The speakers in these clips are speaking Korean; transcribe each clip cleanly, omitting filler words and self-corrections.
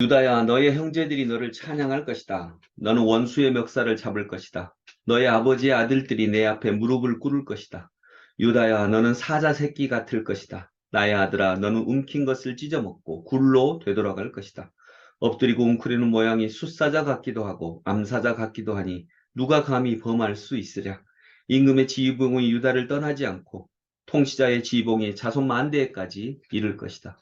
유다야, 너의 형제들이 너를 찬양할 것이다. 너는 원수의 멱살을 잡을 것이다. 너의 아버지의 아들들이 내 앞에 무릎을 꿇을 것이다. 유다야, 너는 사자 새끼 같을 것이다. 나의 아들아, 너는 움킨 것을 찢어먹고 굴로 되돌아갈 것이다. 엎드리고 웅크리는 모양이 숫사자 같기도 하고 암사자 같기도 하니 누가 감히 범할 수 있으랴. 임금의 지휘봉이 유다를 떠나지 않고 통치자의 지휘봉이 자손 만대에까지 이를 것이다.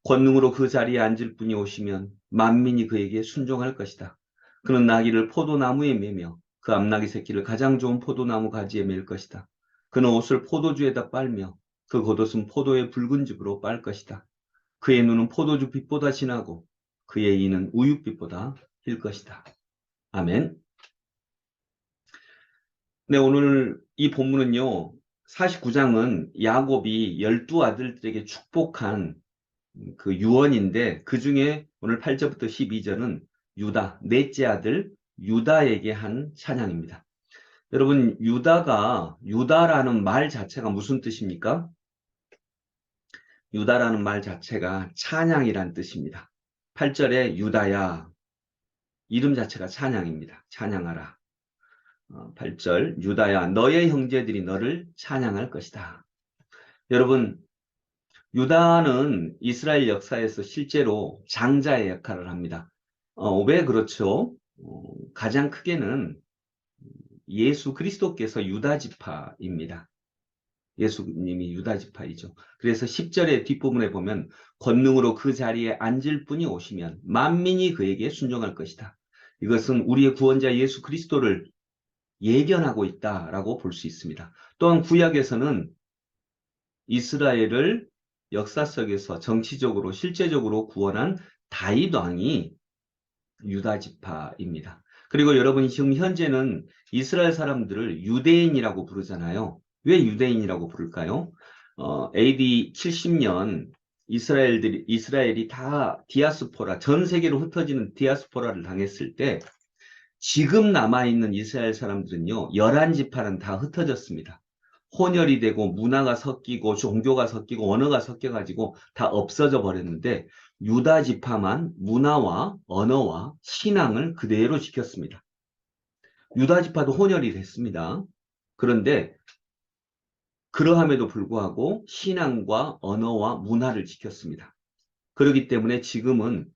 권능으로 그 자리에 앉을 분이 오시면 만민이 그에게 순종할 것이다. 그는 나귀를 포도나무에 매며 그 암나귀 새끼를 가장 좋은 포도나무 가지에 맬 것이다. 그는 옷을 포도주에다 빨며 그 겉옷은 포도의 붉은 즙으로 빨 것이다. 그의 눈은 포도주 빛보다 진하고 그의 이는 우윳빛보다 힐 것이다. 아멘. 네, 오늘 이 본문은요. 49장은 야곱이 12아들들에게 축복한 그 유언인데 그 중에 오늘 8절부터 12절은 유다, 넷째 아들 유다에게 한 찬양입니다. 여러분, 유다라는 말 자체가 무슨 뜻입니까? 유다라는 말 자체가 찬양이란 뜻입니다. 8절에 유다야, 이름 자체가 찬양입니다. 찬양하라. 8절, 유다야, 너의 형제들이 너를 찬양할 것이다. 여러분, 유다는 이스라엘 역사에서 실제로 장자의 역할을 합니다. 왜 그렇죠? 가장 크게는 예수 그리스도께서 유다 지파입니다. 예수님이 유다 지파이죠. 그래서 10절의 뒷부분에 보면 권능으로 그 자리에 앉을 분이 오시면 만민이 그에게 순종할 것이다. 이것은 우리의 구원자 예수 그리스도를 예견하고 있다라고 볼 수 있습니다. 또한 구약에서는 이스라엘을 역사 속에서 정치적으로 실제적으로 구원한 다윗 왕이 유다 지파입니다. 그리고 여러분 지금 현재는 이스라엘 사람들을 유대인이라고 부르잖아요. 왜 유대인이라고 부를까요? AD 70년 이스라엘이 다 디아스포라, 전 세계로 흩어지는 디아스포라를 당했을 때 지금 남아있는 이스라엘 사람들은요, 11지파는 다 흩어졌습니다. 혼혈이 되고 문화가 섞이고 종교가 섞이고 언어가 섞여가지고 다 없어져 버렸는데 유다 지파만 문화와 언어와 신앙을 그대로 지켰습니다. 유다 지파도 혼혈이 됐습니다. 그런데 그러함에도 불구하고 신앙과 언어와 문화를 지켰습니다. 그렇기 때문에 지금은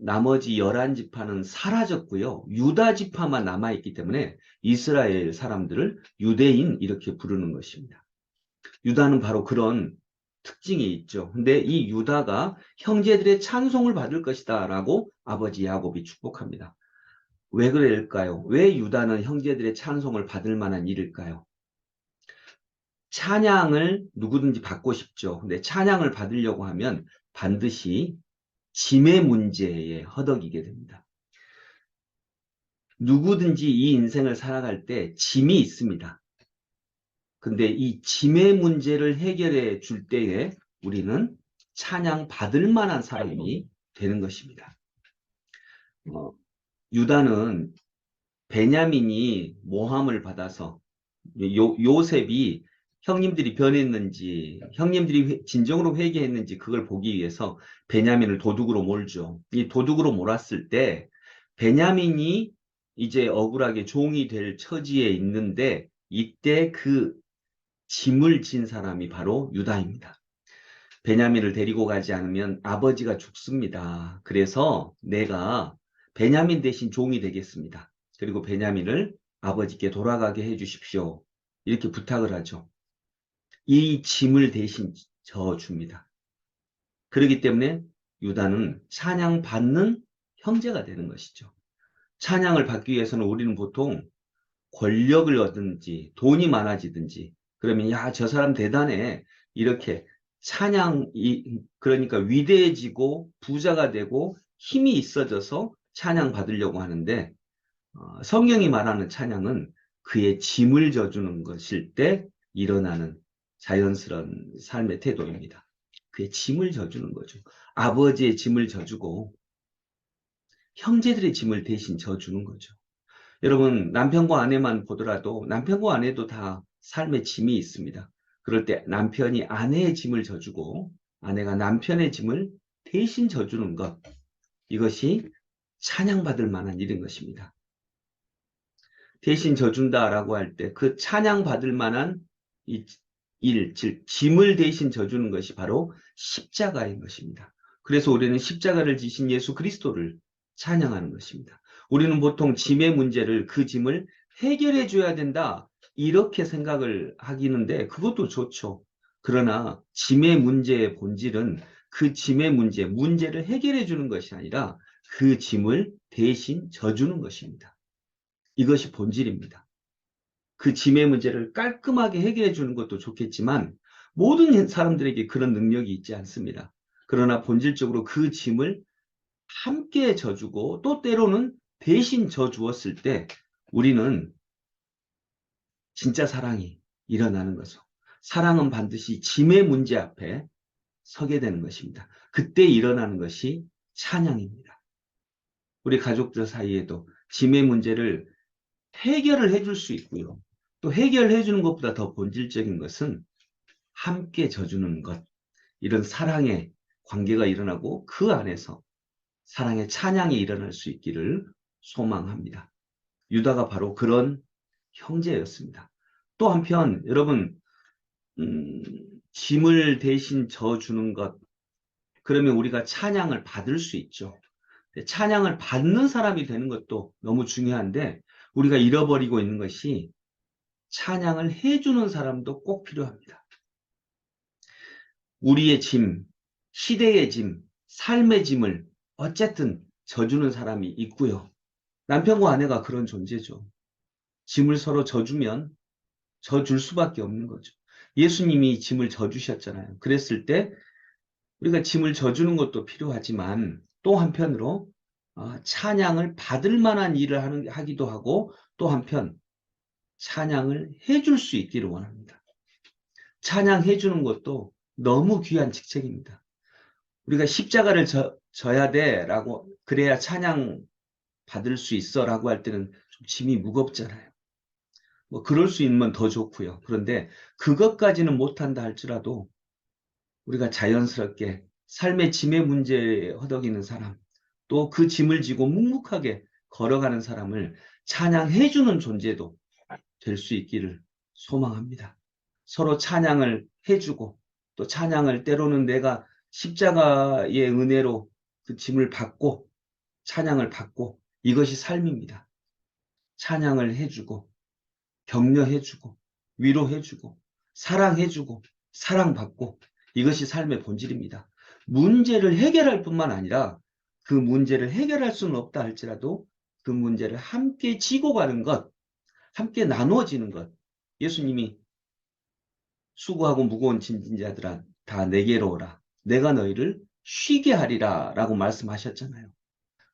나머지 11지파는 사라졌고요. 유다 지파만 남아있기 때문에 이스라엘 사람들을 유대인 이렇게 부르는 것입니다. 유다는 바로 그런 특징이 있죠. 근데 이 유다가 형제들의 찬송을 받을 것이다 라고 아버지 야곱이 축복합니다. 왜 그럴까요? 왜 유다는 형제들의 찬송을 받을 만한 일일까요? 찬양을 누구든지 받고 싶죠. 근데 찬양을 받으려고 하면 반드시 짐의 문제에 허덕이게 됩니다. 누구든지 이 인생을 살아갈 때 짐이 있습니다. 근데 이 짐의 문제를 해결해 줄 때에 우리는 찬양 받을 만한 사람이 되는 것입니다. 유다는 베냐민이 모함을 받아서 요셉이 형님들이 변했는지 형님들이 진정으로 회개했는지 그걸 보기 위해서 베냐민을 도둑으로 몰죠. 이 도둑으로 몰았을 때 베냐민이 이제 억울하게 종이 될 처지에 있는데 이때 그 짐을 진 사람이 바로 유다입니다. 베냐민을 데리고 가지 않으면 아버지가 죽습니다. 그래서 내가 베냐민 대신 종이 되겠습니다. 그리고 베냐민을 아버지께 돌아가게 해주십시오. 이렇게 부탁을 하죠. 이 짐을 대신 져줍니다. 그렇기 때문에 유다는 찬양받는 형제가 되는 것이죠. 찬양을 받기 위해서는 우리는 보통 권력을 얻든지 돈이 많아지든지 그러면 야, 저 사람 대단해. 이렇게 찬양이 그러니까 위대해지고 부자가 되고 힘이 있어져서 찬양 받으려고 하는데 성경이 말하는 찬양은 그의 짐을 져주는 것일 때 일어나는 자연스러운 삶의 태도입니다. 그의 짐을 져주는 거죠. 아버지의 짐을 져주고 형제들의 짐을 대신 져주는 거죠. 여러분 남편과 아내만 보더라도 남편과 아내도 다 삶의 짐이 있습니다. 그럴 때 남편이 아내의 짐을 져주고 아내가 남편의 짐을 대신 져주는 것. 이것이 찬양받을 만한 일인 것입니다. 대신 져준다라고 할 때 그 찬양받을 만한 이 일, 즉 짐을 대신 져주는 것이 바로 십자가인 것입니다. 그래서 우리는 십자가를 지신 예수 그리스도를 찬양하는 것입니다. 우리는 보통 짐의 문제를 그 짐을 해결해 줘야 된다 이렇게 생각을 하기는데 그것도 좋죠. 그러나 짐의 문제의 본질은 그 짐의 문제를 해결해 주는 것이 아니라 그 짐을 대신 져주는 것입니다. 이것이 본질입니다. 그 짐의 문제를 깔끔하게 해결해 주는 것도 좋겠지만 모든 사람들에게 그런 능력이 있지 않습니다. 그러나 본질적으로 그 짐을 함께 져주고 또 때로는 대신 져주었을 때 우리는 진짜 사랑이 일어나는 거죠. 사랑은 반드시 짐의 문제 앞에 서게 되는 것입니다. 그때 일어나는 것이 찬양입니다. 우리 가족들 사이에도 짐의 문제를 해결을 해줄 수 있고요. 또 해결해 주는 것보다 더 본질적인 것은 함께 져주는 것. 이런 사랑의 관계가 일어나고 그 안에서 사랑의 찬양이 일어날 수 있기를 소망합니다. 유다가 바로 그런 형제였습니다. 또 한편 여러분 짐을 대신 져주는 것 그러면 우리가 찬양을 받을 수 있죠. 찬양을 받는 사람이 되는 것도 너무 중요한데 우리가 잃어버리고 있는 것이 찬양을 해주는 사람도 꼭 필요합니다. 우리의 짐, 시대의 짐, 삶의 짐을 어쨌든 져주는 사람이 있고요. 남편과 아내가 그런 존재죠. 짐을 서로 져주면 져줄 수밖에 없는 거죠. 예수님이 짐을 져주셨잖아요. 그랬을 때 우리가 짐을 져주는 것도 필요하지만 또 한편으로 찬양을 받을 만한 일을 하기도 하고 또 한편 찬양을 해줄 수 있기를 원합니다. 찬양해 주는 것도 너무 귀한 직책입니다. 우리가 십자가를 져야 돼 라고 그래야 찬양 받을 수 있어 라고 할 때는 좀 짐이 무겁잖아요. 뭐 그럴 수 있으면 더 좋고요. 그런데 그것까지는 못한다 할지라도 우리가 자연스럽게 삶의 짐의 문제에 허덕이는 사람 또 그 짐을 지고 묵묵하게 걸어가는 사람을 찬양해 주는 존재도 될 수 있기를 소망합니다. 서로 찬양을 해주고 또 찬양을 때로는 내가 십자가의 은혜로 그 짐을 받고 찬양을 받고 이것이 삶입니다. 찬양을 해주고 격려해주고 위로해주고 사랑해주고 사랑받고 이것이 삶의 본질입니다. 문제를 해결할 뿐만 아니라 그 문제를 해결할 수는 없다 할지라도 그 문제를 함께 지고 가는 것 함께 나누어지는 것. 예수님이 수고하고 무거운 짐진 자들아 다 내게로 오라. 내가 너희를 쉬게 하리라 라고 말씀하셨잖아요.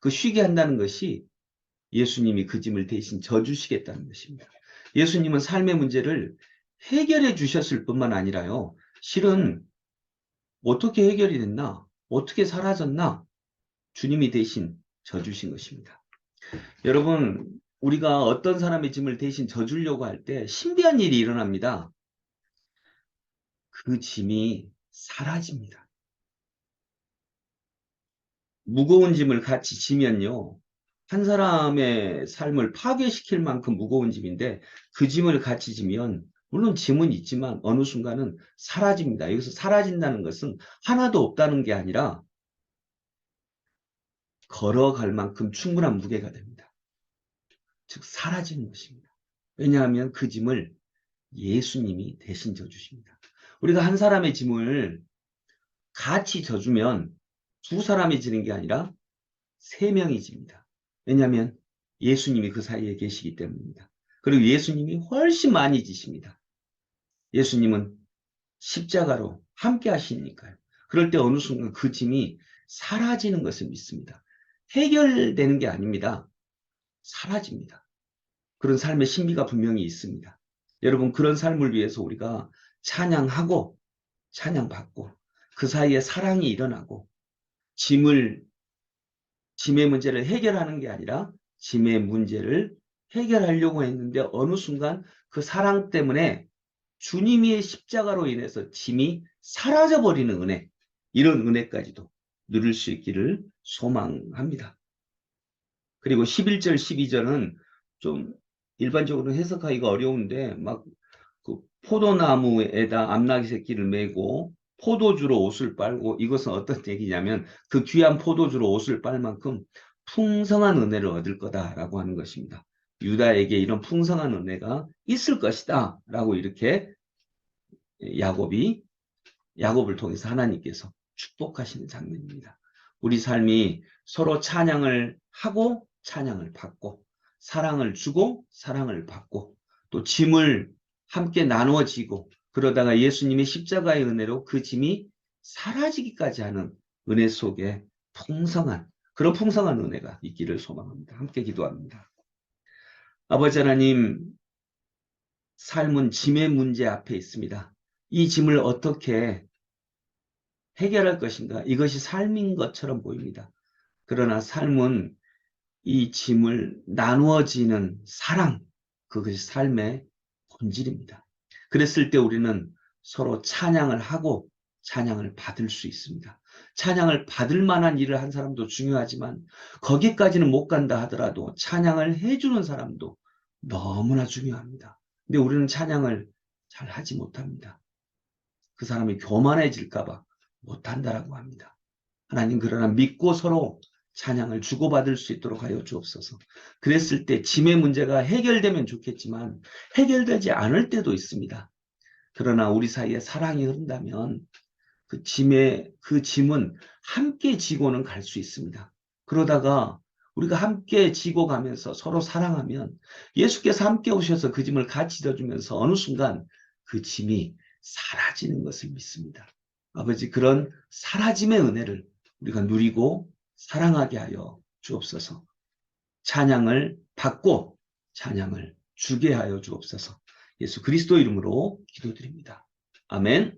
그 쉬게 한다는 것이 예수님이 그 짐을 대신 져주시겠다는 것입니다. 예수님은 삶의 문제를 해결해 주셨을 뿐만 아니라요. 실은 어떻게 해결이 됐나? 어떻게 사라졌나? 주님이 대신 져주신 것입니다. 여러분 우리가 어떤 사람의 짐을 대신 져주려고 할 때 신비한 일이 일어납니다. 그 짐이 사라집니다. 무거운 짐을 같이 지면요. 한 사람의 삶을 파괴시킬 만큼 무거운 짐인데 그 짐을 같이 지면 물론 짐은 있지만 어느 순간은 사라집니다. 여기서 사라진다는 것은 하나도 없다는 게 아니라 걸어갈 만큼 충분한 무게가 됩니다. 즉 사라지는 것입니다. 왜냐하면 그 짐을 예수님이 대신 져주십니다. 우리가 한 사람의 짐을 같이 져주면 두 사람이 지는 게 아니라 세 명이 집니다. 왜냐하면 예수님이 그 사이에 계시기 때문입니다. 그리고 예수님이 훨씬 많이 지십니다. 예수님은 십자가로 함께 하시니까요. 그럴 때 어느 순간 그 짐이 사라지는 것을 믿습니다. 해결되는 게 아닙니다. 사라집니다. 그런 삶의 신비가 분명히 있습니다. 여러분 그런 삶을 위해서 우리가 찬양하고 찬양받고 그 사이에 사랑이 일어나고 짐의 문제를 해결하는 게 아니라 짐의 문제를 해결하려고 했는데 어느 순간 그 사랑 때문에 주님의 십자가로 인해서 짐이 사라져버리는 은혜, 이런 은혜까지도 누릴 수 있기를 소망합니다. 그리고 11절, 12절은 좀 일반적으로 해석하기가 어려운데 막 그 포도나무에다 암나귀 새끼를 메고 포도주로 옷을 빨고 이것은 어떤 얘기냐면 그 귀한 포도주로 옷을 빨 만큼 풍성한 은혜를 얻을 거다라고 하는 것입니다. 유다에게 이런 풍성한 은혜가 있을 것이다 라고 이렇게 야곱을 통해서 하나님께서 축복하시는 장면입니다. 우리 삶이 서로 찬양을 하고 찬양을 받고 사랑을 주고 사랑을 받고 또 짐을 함께 나누어지고 그러다가 예수님의 십자가의 은혜로 그 짐이 사라지기까지 하는 은혜 속에 그런 풍성한 은혜가 있기를 소망합니다. 함께 기도합니다. 아버지 하나님, 삶은 짐의 문제 앞에 있습니다. 이 짐을 어떻게 해결할 것인가? 이것이 삶인 것처럼 보입니다. 그러나 삶은 이 짐을 나누어지는 사랑, 그것이 삶의 본질입니다. 그랬을 때 우리는 서로 찬양을 하고 찬양을 받을 수 있습니다. 찬양을 받을 만한 일을 한 사람도 중요하지만 거기까지는 못 간다 하더라도 찬양을 해주는 사람도 너무나 중요합니다. 근데 우리는 찬양을 잘 하지 못합니다. 그 사람이 교만해질까 봐 못한다라고 합니다. 하나님 그러나 믿고 서로 찬양을 주고받을 수 있도록 하여 주옵소서. 그랬을 때 짐의 문제가 해결되면 좋겠지만 해결되지 않을 때도 있습니다. 그러나 우리 사이에 사랑이 흐른다면 그 짐은 함께 지고는 갈 수 있습니다. 그러다가 우리가 함께 지고 가면서 서로 사랑하면 예수께서 함께 오셔서 그 짐을 같이 져주면서 어느 순간 그 짐이 사라지는 것을 믿습니다. 아버지 그런 사라짐의 은혜를 우리가 누리고 사랑하게 하여 주옵소서. 찬양을 받고 찬양을 주게 하여 주옵소서. 예수 그리스도 이름으로 기도드립니다. 아멘.